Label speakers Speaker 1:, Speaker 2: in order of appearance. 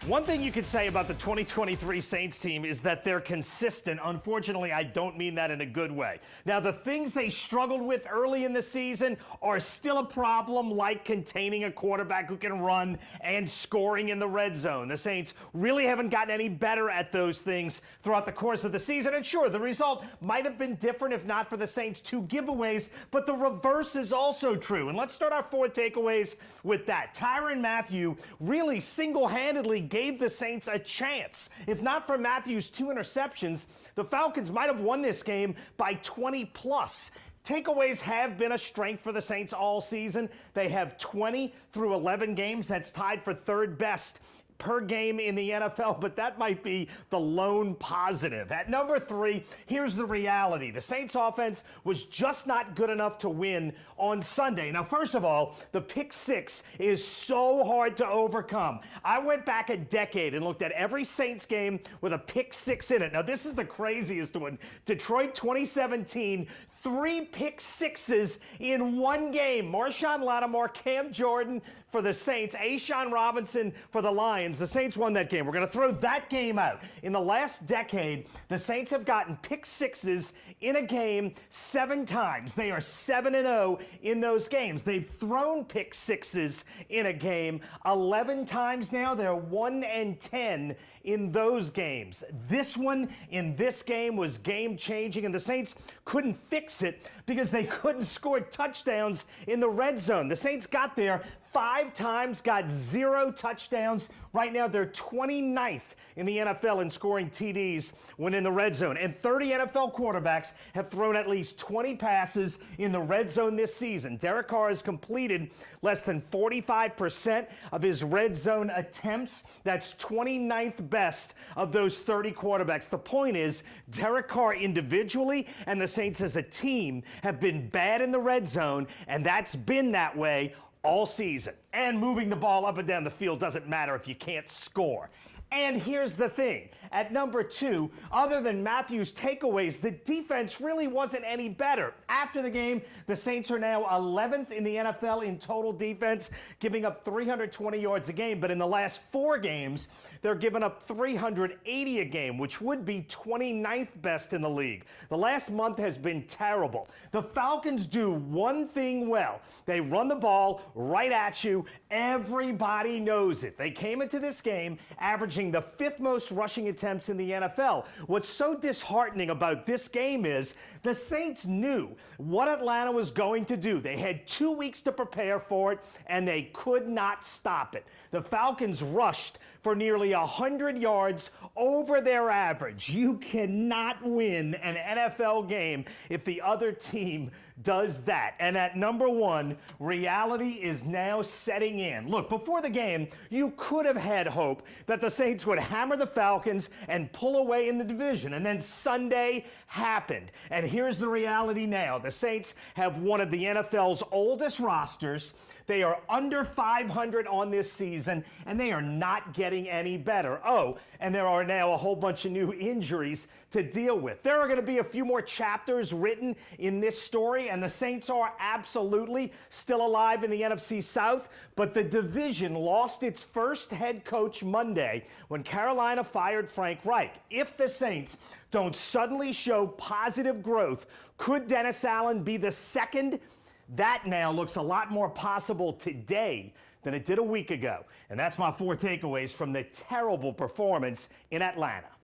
Speaker 1: One thing you could say about the 2023 Saints team is that they're consistent. Unfortunately, I don't mean that in a good way. Now, the things they struggled with early in the season are still a problem, like containing a quarterback who can run and scoring in the red zone. The Saints really haven't gotten any better at those things throughout the course of the season. And sure, the result might have been different if not for the Saints' 2 giveaways, but the reverse is also true. And let's start our 4 takeaways with that. Tyrann Mathieu really single-handedly gave the Saints a chance. If not for Matthew's 2 interceptions, the Falcons might have won this game by 20 plus. Takeaways have been a strength for the Saints all season. They have 20 through 11 games. That's tied for 3rd best per game in the NFL, but that might be the lone positive. At number 3, here's the reality. The Saints offense was just not good enough to win on Sunday. Now, first of all, the pick 6 is so hard to overcome. I went back a decade and looked at every Saints game with a pick 6 in it. Now, this is the craziest one. Detroit 2017, 3 pick 6s in one game. Marshawn Lattimore, Cam Jordan for the Saints, A'Shawn Robinson for the Lions. The Saints won that game. We're going to throw that game out. In the last decade, the Saints have gotten pick 6s in a game 7 times. They are 7-0 in those games. They've thrown pick 6s in a game 11 times now. They're 1-10 in those games. This one in this game was game-changing, and the Saints couldn't fix it because they couldn't score touchdowns in the red zone. The Saints got there 5 times, got 0 touchdowns. Right now, they're 29th in the NFL in scoring TDs when in the red zone. And 30 NFL quarterbacks have thrown at least 20 passes in the red zone this season. Derek Carr has completed less than 45% of his red zone attempts. That's 29th best of those 30 quarterbacks. The point is, Derek Carr individually and the Saints as a team have been bad in the red zone, and that's been that way all season. And moving the ball up and down the field doesn't matter if you can't score. And here's the thing. At number 2, other than Matthew's takeaways, the defense really wasn't any better. After the game, the Saints are now 11th in the NFL in total defense, giving up 320 yards a game. But in the last 4 games, they're giving up 380 a game, which would be 29th best in the league. The last month has been terrible. The Falcons do one thing well. They run the ball right at you. Everybody knows it. They came into this game averaging the 5th most rushing attempts in the NFL. What's so disheartening about this game is the Saints knew what Atlanta was going to do. They had 2 weeks to prepare for it, and they could not stop it. The Falcons rushed for nearly 100 yards over their average. You cannot win an NFL game if the other team does that. And at number 1, reality is now setting in. Look, before the game, you could have had hope that the Saints would hammer the Falcons and pull away in the division. And then Sunday happened. And here's the reality now. The Saints have one of the NFL's oldest rosters. They are under 500 on this season, and they are not getting any better. Oh, and there are now a whole bunch of new injuries to deal with. There are going to be a few more chapters written in this story, and the Saints are absolutely still alive in the NFC South, but the division lost its first head coach Monday when Carolina fired Frank Reich. If the Saints don't suddenly show positive growth, could Dennis Allen be the second? That now looks a lot more possible today than it did a week ago. And that's my 4 takeaways from the terrible performance in Atlanta.